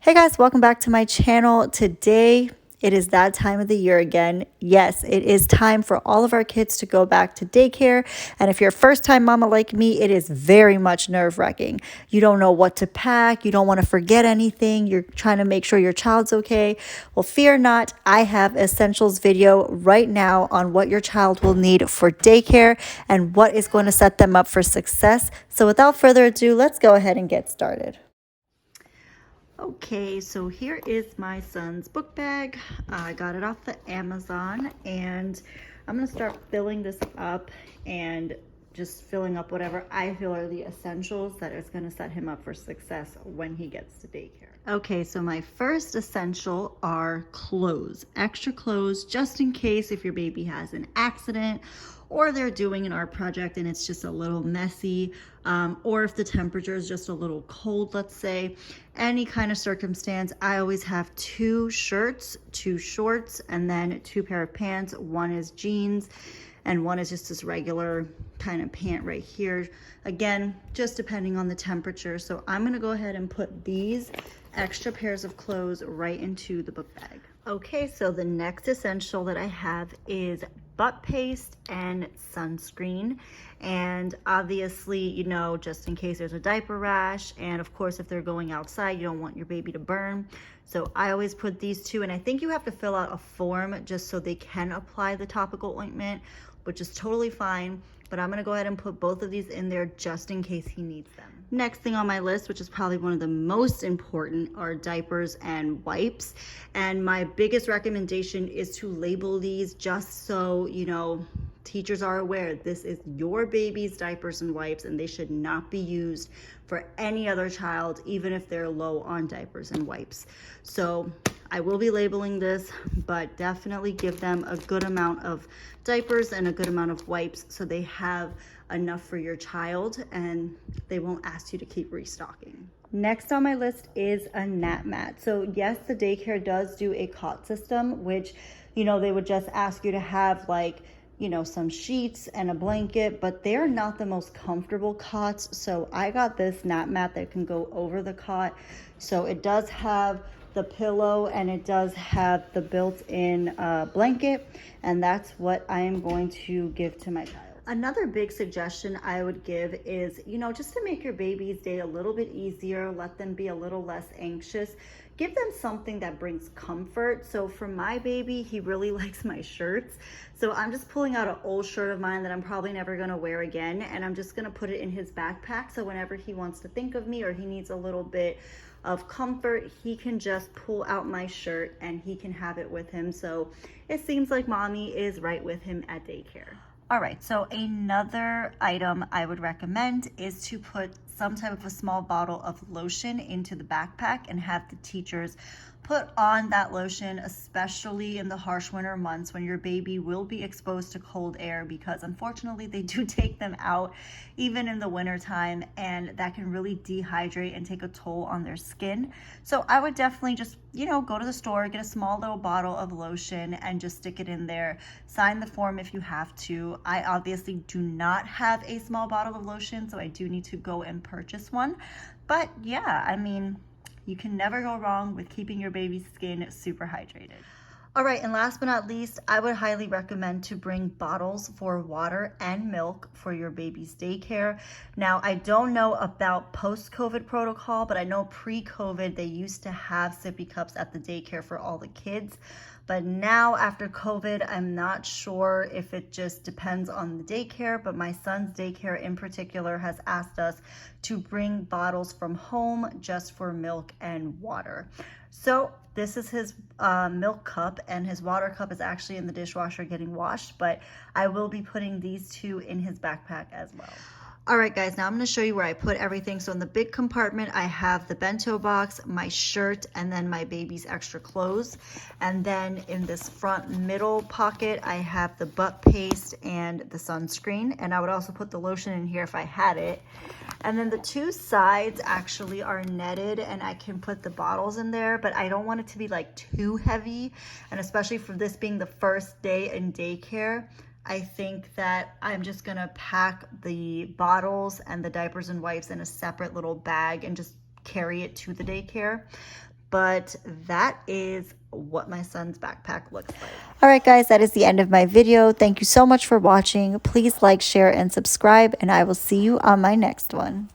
Hey guys, welcome back to my channel. Today, it is that time of the year again. Yes, it is time for all of our kids to go back to daycare. And if you're a first time mama like me, it is very much nerve-wracking. You don't know what to pack. You don't want to forget anything. You're trying to make sure your child's okay. Well, fear not. I have essentials video right now on what your child will need for daycare and what is going to set them up for success. So without further ado, let's go ahead and get started. Okay, so here is my son's book bag. I got it off the Amazon, and I'm gonna start filling this up and just filling up whatever I feel are the essentials that is gonna set him up for success when he gets to daycare. Okay, so my first essential are clothes, extra clothes, just in case if your baby has an accident or they're doing an art project and it's just a little messy, or if the temperature is just a little cold, let's say, any kind of circumstance. I always have 2 shirts, 2 shorts, and then 2 pair of pants. One is jeans and one is just this regular kind of pant right here. Again, just depending on the temperature. So I'm gonna go ahead and put these extra pairs of clothes right into the book bag. Okay, so the next essential that I have is butt paste and sunscreen. And obviously, you know, just in case there's a diaper rash, and of course if they're going outside, you don't want your baby to burn. So I always put these 2, and I think you have to fill out a form just so they can apply the topical ointment, which is totally fine. But I'm gonna go ahead and put both of these in there just in case he needs them. Next thing on my list, which is probably one of the most important, are diapers and wipes. And my biggest recommendation is to label these just so, you know, teachers are aware this is your baby's diapers and wipes, and they should not be used for any other child, even if they're low on diapers and wipes. So I will be labeling this, but definitely give them a good amount of diapers and a good amount of wipes so they have enough for your child and they won't ask you to keep restocking. Next on my list is a nap mat. So yes, the daycare does do a cot system, which, you know, they would just ask you to have like, you know, some sheets and a blanket, but they're not the most comfortable cots. So I got this nap mat that can go over the cot. So it does have the pillow and it does have the built-in blanket, and that's what I am going to give to my child. Another big suggestion I would give is, you know, just to make your baby's day a little bit easier, let them be a little less anxious, give them something that brings comfort. So for my baby, he really likes my shirts. So I'm just pulling out an old shirt of mine that I'm probably never gonna wear again, and I'm just gonna put it in his backpack. So whenever he wants to think of me or he needs a little bit of comfort, he can just pull out my shirt and he can have it with him. So it seems like mommy is right with him at daycare. All right, so another item I would recommend is to put some type of a small bottle of lotion into the backpack and have the teachers put on that lotion, especially in the harsh winter months when your baby will be exposed to cold air, because unfortunately they do take them out even in the winter time, and that can really dehydrate and take a toll on their skin. So I would definitely just, you know, go to the store, get a small little bottle of lotion and just stick it in there. Sign the form if you have to. I obviously do not have a small bottle of lotion, so I do need to go and purchase one. But yeah, I mean, you can never go wrong with keeping your baby's skin super hydrated. All right, and last but not least, I would highly recommend to bring bottles for water and milk for your baby's daycare. Now, I don't know about post-COVID protocol, but I know pre-COVID, they used to have sippy cups at the daycare for all the kids. But now after COVID, I'm not sure if it just depends on the daycare, but my son's daycare in particular has asked us to bring bottles from home just for milk and water. So this is his milk cup, and his water cup is actually in the dishwasher getting washed, but I will be putting these 2 in his backpack as well. All right, guys, now I'm going to show you where I put everything. So in the big compartment, I have the bento box, my shirt, and then my baby's extra clothes. And then in this front middle pocket, I have the butt paste and the sunscreen. And I would also put the lotion in here if I had it. And then the 2 sides actually are netted, and I can put the bottles in there, but I don't want it to be like too heavy. And especially for this being the first day in daycare, I think that I'm just gonna pack the bottles and the diapers and wipes in a separate little bag and just carry it to the daycare. but that is what my son's backpack looks like. All right, guys, that is the end of my video. Thank you so much for watching. Please like, share, and subscribe, and I will see you on my next one.